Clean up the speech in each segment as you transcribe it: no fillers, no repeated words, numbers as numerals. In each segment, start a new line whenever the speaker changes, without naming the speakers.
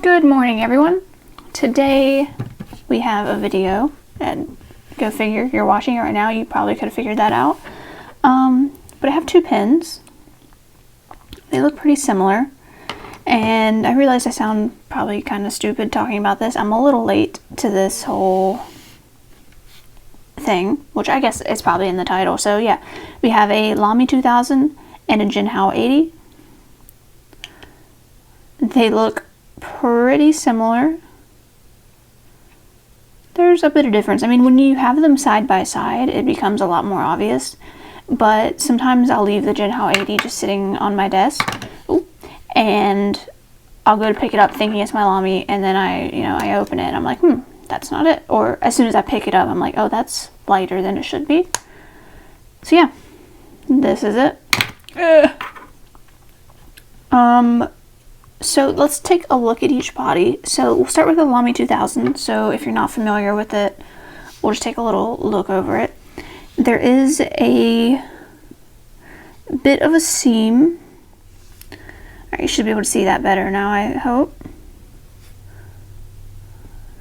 Good morning, everyone. Today we have a video, and go figure, you're watching it right now, you probably could have figured that out. But I have two pins. They look pretty similar, and I realize I sound probably kind of stupid talking about this. I'm a little late to this whole thing, which I guess is probably in the title. So yeah, we have a Lami 2000 and a Jinhao 80. They look pretty similar. There's a bit of difference. I mean, when you have them side by side, it becomes a lot more obvious. But sometimes I'll leave the Jinhao 80 just sitting on my desk, and I'll go to pick it up thinking it's my Lami, and then I open it and I'm like, that's not it. Or as soon as I pick it up, I'm like, oh, that's lighter than it should be. So yeah, this is it. So let's take a look at each body. So we'll start with the Lami 2000. So if you're not familiar with it, we'll just take a little look over it. There is a bit of a seam. All right, you should be able to see that better now, I hope.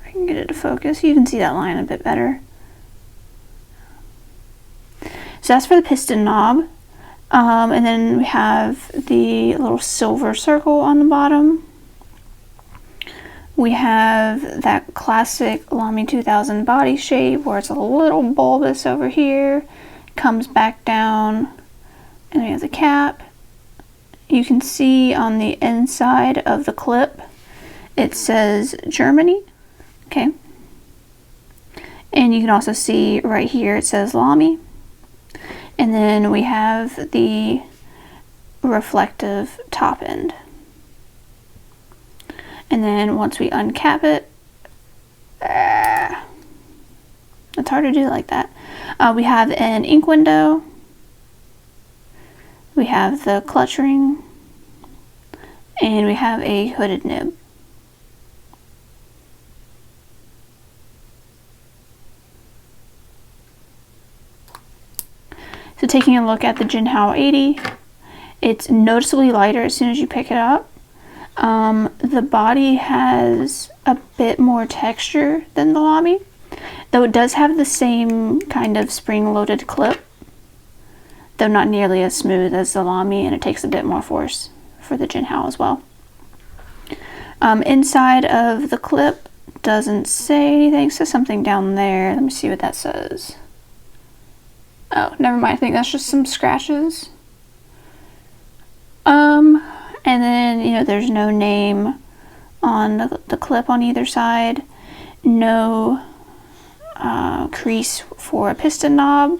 I can get it to focus. You can see that line a bit better. So that's for the piston knob. And then we have the little silver circle on the bottom. We have that classic Lami 2000 body shape where it's a little bulbous over here, comes back down, and we have the cap. You can see on the inside of the clip, it says Germany, okay? And you can also see right here, it says Lami. And then we have the reflective top end. And then once we uncap it, it's hard to do like that. We have an ink window. We have the clutch ring. And we have a hooded nib. So taking a look at the Jinhao 80, it's noticeably lighter as soon as you pick it up. The body has a bit more texture than the Lami, though it does have the same kind of spring-loaded clip, though not nearly as smooth as the Lami, and it takes a bit more force for the Jinhao as well. Inside of the clip doesn't say anything, it says something down there. Let me see what that says. Oh, never mind. I think that's just some scratches. And then, there's no name on the clip on either side. No crease for a piston knob.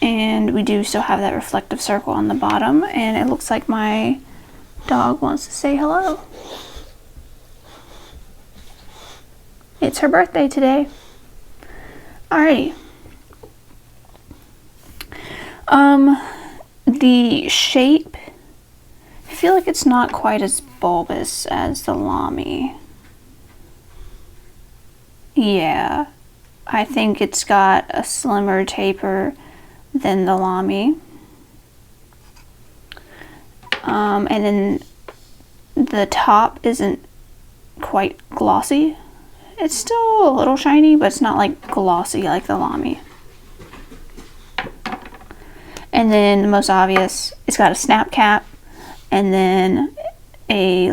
And we do still have that reflective circle on the bottom. And it looks like my dog wants to say hello. It's her birthday today. Alrighty. The shape, I feel like it's not quite as bulbous as the Lami. Yeah, I think it's got a slimmer taper than the Lami. And then the top isn't quite glossy. It's still a little shiny, but it's not like glossy like the Lami. And then the most obvious, it's got a snap cap and then a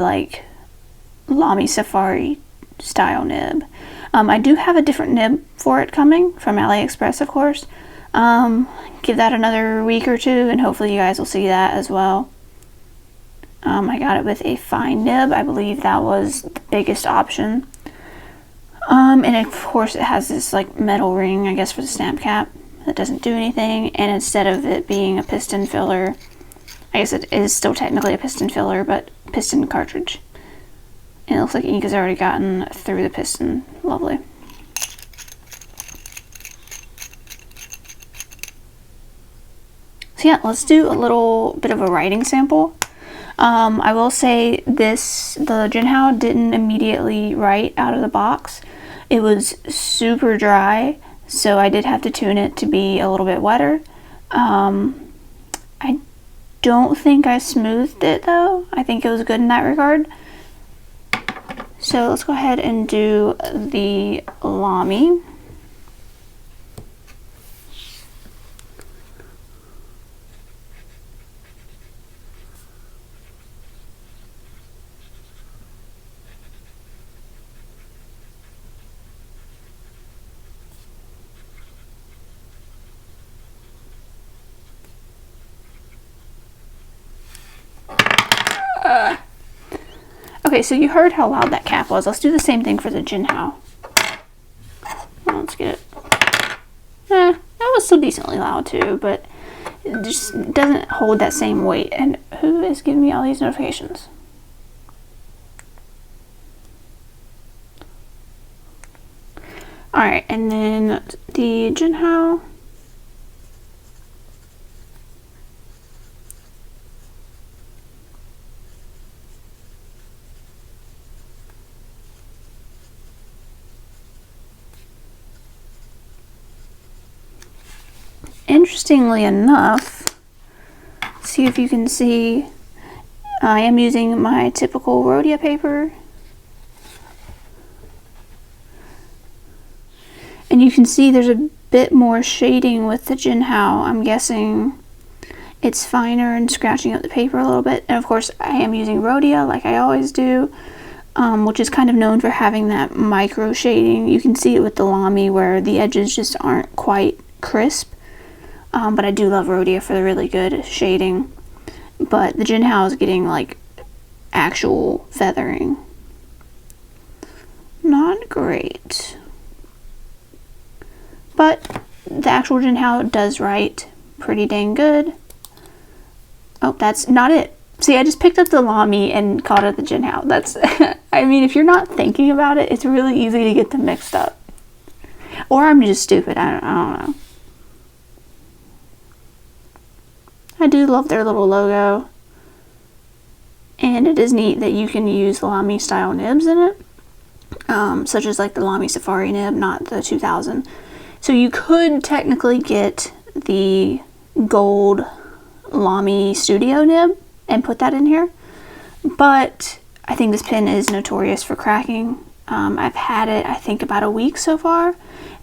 Lami Safari style nib. I do have a different nib for it coming from AliExpress, of course. Give that another week or two and hopefully you guys will see that as well. I got it with a fine nib. I believe that was the biggest option. And of course it has this metal ring, I guess, for the snap cap. That doesn't do anything, and instead of it being a piston filler, I guess it is still technically a piston filler, but piston cartridge. And it looks like ink has already gotten through the piston. Lovely. So yeah, let's do a little bit of a writing sample. I will say the Jinhao didn't immediately write out of the box. It was super dry. So I did have to tune it to be a little bit wetter. I don't think I smoothed it though. I think it was good in that regard. So let's go ahead and do the Lami. Okay, so you heard how loud that cap was. Let's do the same thing for the Jinhao. Well, let's get it. That was still decently loud too, but it just doesn't hold that same weight. And who is giving me all these notifications? Alright, and then the Jinhao. Interestingly enough, see if you can see, I am using my typical Rhodia paper. And you can see there's a bit more shading with the Jinhao. I'm guessing it's finer and scratching up the paper a little bit. And of course, I am using Rhodia like I always do, which is kind of known for having that micro shading. You can see it with the Lami where the edges just aren't quite crisp. But I do love Rhodia for the really good shading. But the Jinhao is getting like actual feathering. Not great. But the actual Jinhao does write pretty dang good. Oh, that's not it. See, I just picked up the Lami and called it the Jinhao. That's, I mean, if you're not thinking about it, it's really easy to get them mixed up. Or I'm just stupid, I don't know. I do love their little logo. And it is neat that you can use Lami style nibs in it. Such as like the Lami Safari nib, not the 2000. So you could technically get the gold Lami Studio nib and put that in here. But I think this pen is notorious for cracking. I've had it, I think, about a week so far.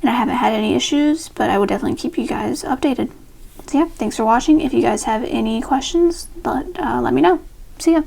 And I haven't had any issues, but I will definitely keep you guys updated. So yeah, thanks for watching. If you guys have any questions, let me know. See ya.